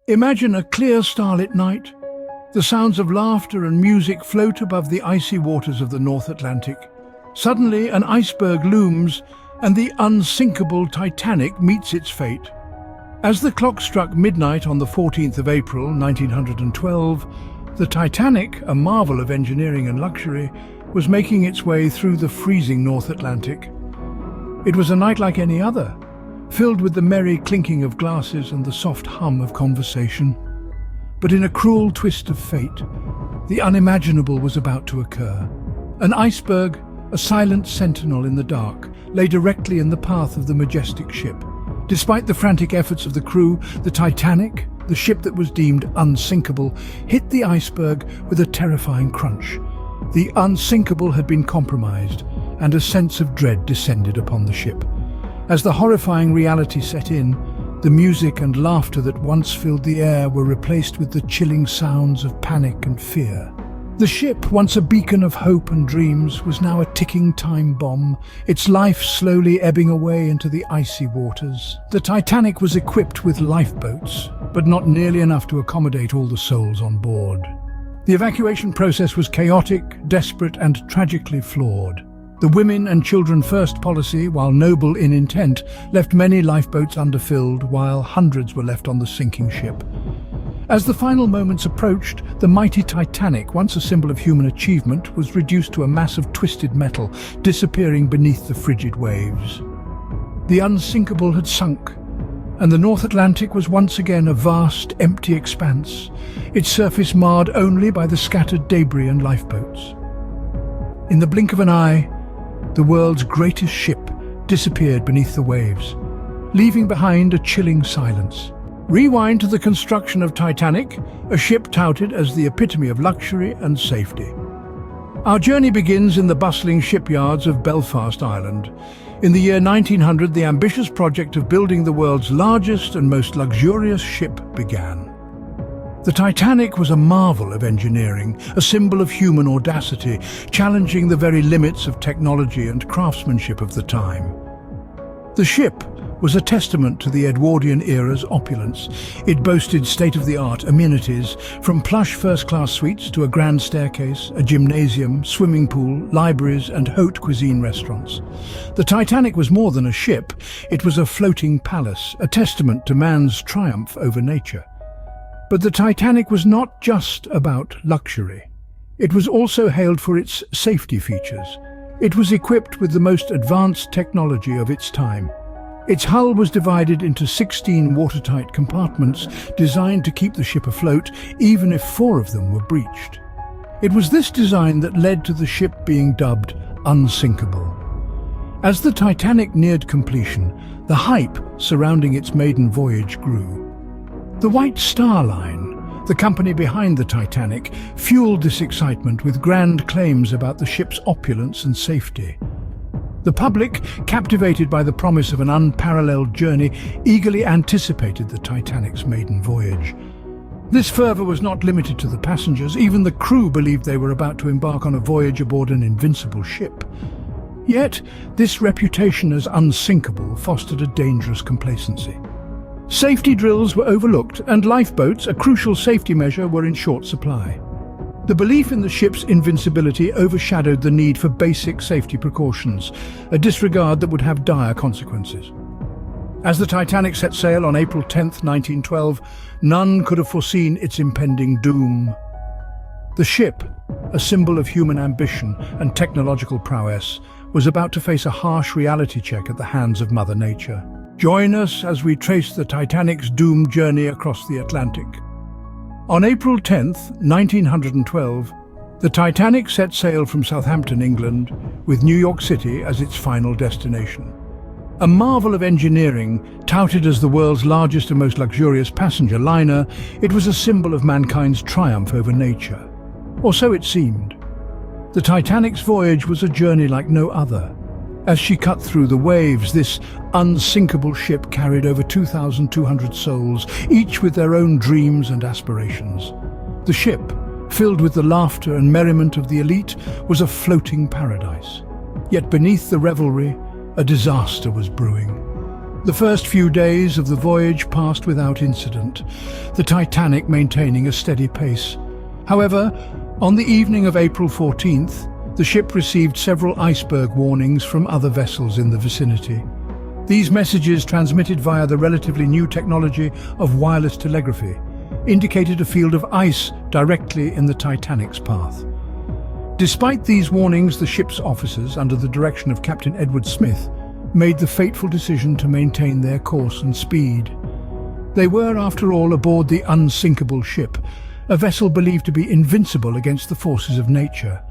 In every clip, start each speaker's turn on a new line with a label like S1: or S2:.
S1: Imagine a clear starlit night. The sounds of laughter and music float above the icy waters of the North Atlantic. Suddenly, an iceberg looms, and the unsinkable Titanic meets its fate. As the clock struck midnight on the 14th of April, 1912, the Titanic, a marvel of engineering and luxury, was making its way through the freezing North Atlantic. It was a night like any other, filled with the merry clinking of glasses and the soft hum of conversation. But in a cruel twist of fate, the unimaginable was about to occur. An iceberg, a silent sentinel in the dark, lay directly in the path of the majestic ship. Despite the frantic efforts of the crew, the Titanic, the ship that was deemed unsinkable, hit the iceberg with a terrifying crunch. The unsinkable had been compromised, and a sense of dread descended upon the ship. As the horrifying reality set in, the music and laughter that once filled the air were replaced with the chilling sounds of panic and fear. The ship, once a beacon of hope and dreams, was now a ticking time bomb, its life slowly ebbing away into the icy waters. The Titanic was equipped with lifeboats, but not nearly enough to accommodate all the souls on board. The evacuation process was chaotic, desperate, and tragically flawed. The women and children first policy, while noble in intent, left many lifeboats underfilled, while hundreds were left on the sinking ship. As the final moments approached, the mighty Titanic, once a symbol of human achievement, was reduced to a mass of twisted metal, disappearing beneath the frigid waves. The unsinkable had sunk, and the North Atlantic was once again a vast, empty expanse, its surface marred only by the scattered debris and lifeboats. In the blink of an eye, the world's greatest ship disappeared beneath the waves, leaving behind a chilling silence. Rewind to the construction of Titanic, a ship touted as the epitome of luxury and safety. Our journey begins in the bustling shipyards of Belfast, Ireland. In the year 1900, the ambitious project of building the world's largest and most luxurious ship began. The Titanic was a marvel of engineering, a symbol of human audacity, challenging the very limits of technology and craftsmanship of the time. The ship was a testament to the Edwardian era's opulence. It boasted state-of-the-art amenities, from plush first-class suites to a grand staircase, a gymnasium, swimming pool, libraries, and haute cuisine restaurants. The Titanic was more than a ship. It was a floating palace, a testament to man's triumph over nature. But the Titanic was not just about luxury. It was also hailed for its safety features. It was equipped with the most advanced technology of its time. Its hull was divided into 16 watertight compartments designed to keep the ship afloat, even if 4 of them were breached. It was this design that led to the ship being dubbed unsinkable. As the Titanic neared completion, the hype surrounding its maiden voyage grew. The White Star Line, the company behind the Titanic, fueled this excitement with grand claims about the ship's opulence and safety. The public, captivated by the promise of an unparalleled journey, eagerly anticipated the Titanic's maiden voyage. This fervor was not limited to the passengers. Even the crew believed they were about to embark on a voyage aboard an invincible ship. Yet, this reputation as unsinkable fostered a dangerous complacency. Safety drills were overlooked, and lifeboats, a crucial safety measure, were in short supply. The belief in the ship's invincibility overshadowed the need for basic safety precautions, a disregard that would have dire consequences. As the Titanic set sail on April 10, 1912, none could have foreseen its impending doom. The ship, a symbol of human ambition and technological prowess, was about to face a harsh reality check at the hands of Mother Nature. Join us as we trace the Titanic's doomed journey across the Atlantic. On April 10, 1912, the Titanic set sail from Southampton, England, with New York City as its final destination. A marvel of engineering, touted as the world's largest and most luxurious passenger liner, it was a symbol of mankind's triumph over nature. Or so it seemed. The Titanic's voyage was a journey like no other. As she cut through the waves, this unsinkable ship carried over 2,200 souls, each with their own dreams and aspirations. The ship, filled with the laughter and merriment of the elite, was a floating paradise. Yet beneath the revelry, a disaster was brewing. The first few days of the voyage passed without incident, the Titanic maintaining a steady pace. However, on the evening of April 14th, the ship received several iceberg warnings from other vessels in the vicinity. These messages, transmitted via the relatively new technology of wireless telegraphy, indicated a field of ice directly in the Titanic's path. Despite these warnings, the ship's officers, under the direction of Captain Edward Smith, made the fateful decision to maintain their course and speed. They were, after all, aboard the unsinkable ship, a vessel believed to be invincible against the forces of nature.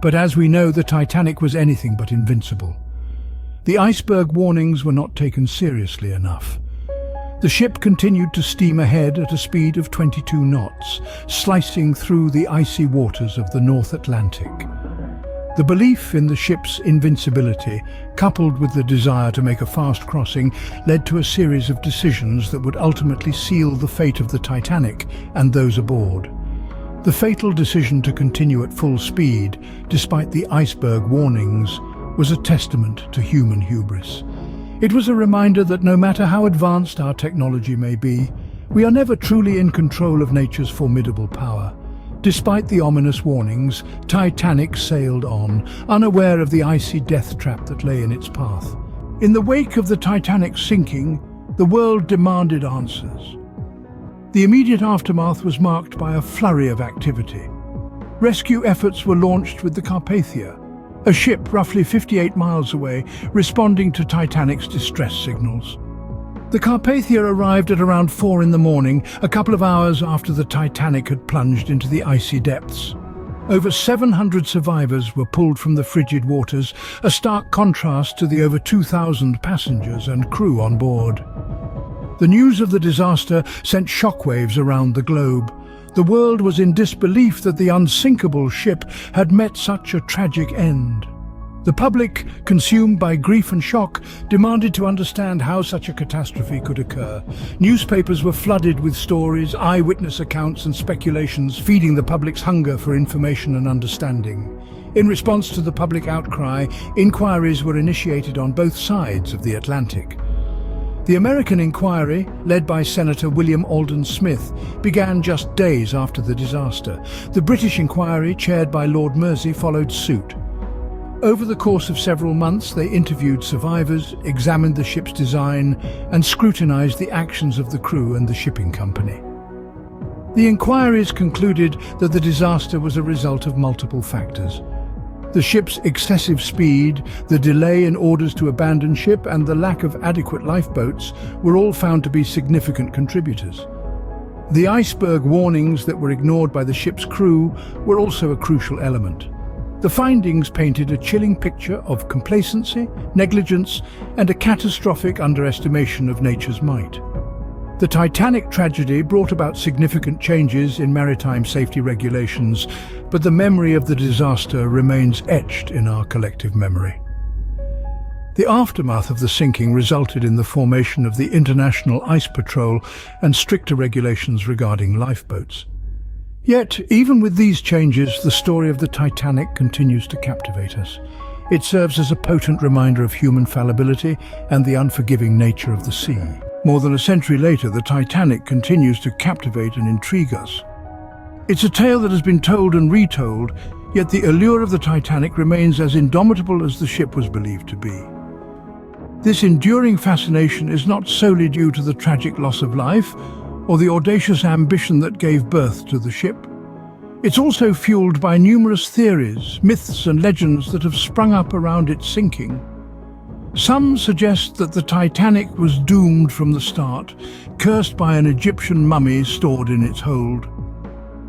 S1: But as we know, the Titanic was anything but invincible. The iceberg warnings were not taken seriously enough. The ship continued to steam ahead at a speed of 22 knots, slicing through the icy waters of the North Atlantic. The belief in the ship's invincibility, coupled with the desire to make a fast crossing, led to a series of decisions that would ultimately seal the fate of the Titanic and those aboard. The fatal decision to continue at full speed, despite the iceberg warnings, was a testament to human hubris. It was a reminder that no matter how advanced our technology may be, we are never truly in control of nature's formidable power. Despite the ominous warnings, Titanic sailed on, unaware of the icy death trap that lay in its path. In the wake of the Titanic's sinking, the world demanded answers. The immediate aftermath was marked by a flurry of activity. Rescue efforts were launched with the Carpathia, a ship roughly 58 miles away, responding to Titanic's distress signals. The Carpathia arrived at around 4 in the morning, a couple of hours after the Titanic had plunged into the icy depths. Over 700 survivors were pulled from the frigid waters, a stark contrast to the over 2,000 passengers and crew on board. The news of the disaster sent shockwaves around the globe. The world was in disbelief that the unsinkable ship had met such a tragic end. The public, consumed by grief and shock, demanded to understand how such a catastrophe could occur. Newspapers were flooded with stories, eyewitness accounts and speculations, feeding the public's hunger for information and understanding. In response to the public outcry, inquiries were initiated on both sides of the Atlantic. The American inquiry, led by Senator William Alden Smith, began just days after the disaster. The British inquiry, chaired by Lord Mersey, followed suit. Over the course of several months, they interviewed survivors, examined the ship's design, and scrutinized the actions of the crew and the shipping company. The inquiries concluded that the disaster was a result of multiple factors. The ship's excessive speed, the delay in orders to abandon ship, and the lack of adequate lifeboats were all found to be significant contributors. The iceberg warnings that were ignored by the ship's crew were also a crucial element. The findings painted a chilling picture of complacency, negligence, and a catastrophic underestimation of nature's might. The Titanic tragedy brought about significant changes in maritime safety regulations, but the memory of the disaster remains etched in our collective memory. The aftermath of the sinking resulted in the formation of the International Ice Patrol and stricter regulations regarding lifeboats. Yet, even with these changes, the story of the Titanic continues to captivate us. It serves as a potent reminder of human fallibility and the unforgiving nature of the sea. More than a century later, the Titanic continues to captivate and intrigue us. It's a tale that has been told and retold, yet the allure of the Titanic remains as indomitable as the ship was believed to be. This enduring fascination is not solely due to the tragic loss of life, or the audacious ambition that gave birth to the ship. It's also fueled by numerous theories, myths and legends that have sprung up around its sinking. Some suggest that the Titanic was doomed from the start, cursed by an Egyptian mummy stored in its hold.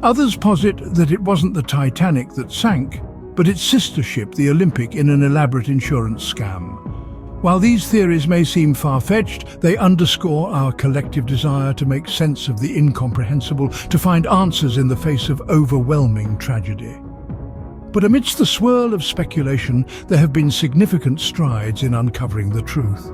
S1: Others posit that it wasn't the Titanic that sank, but its sister ship, the Olympic, in an elaborate insurance scam. While these theories may seem far-fetched, they underscore our collective desire to make sense of the incomprehensible, to find answers in the face of overwhelming tragedy. But amidst the swirl of speculation, there have been significant strides in uncovering the truth.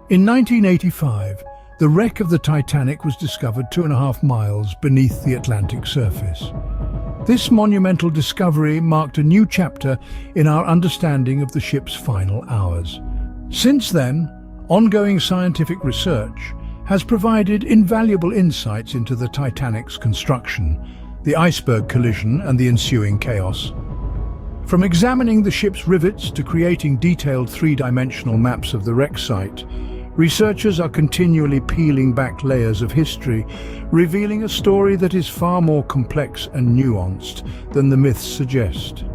S1: In 1985, the wreck of the Titanic was discovered 2.5 miles beneath the Atlantic surface. This monumental discovery marked a new chapter in our understanding of the ship's final hours. Since then, Ongoing scientific research has provided invaluable insights into the Titanic's construction, the iceberg collision and the ensuing chaos. From examining the ship's rivets to creating detailed three-dimensional maps of the wreck site, researchers are continually peeling back layers of history, revealing a story that is far more complex and nuanced than the myths suggest.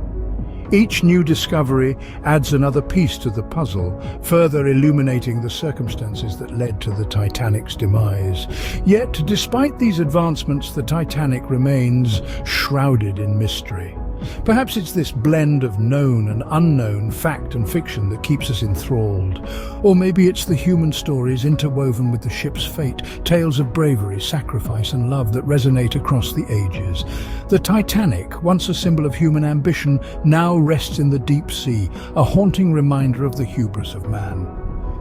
S1: Each new discovery adds another piece to the puzzle, further illuminating the circumstances that led to the Titanic's demise. Yet, despite these advancements, the Titanic remains shrouded in mystery. Perhaps it's this blend of known and unknown, fact and fiction that keeps us enthralled. Or maybe it's the human stories interwoven with the ship's fate, tales of bravery, sacrifice and love that resonate across the ages. The Titanic, once a symbol of human ambition, now rests in the deep sea, a haunting reminder of the hubris of man.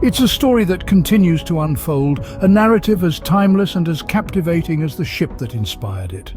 S1: It's a story that continues to unfold, a narrative as timeless and as captivating as the ship that inspired it.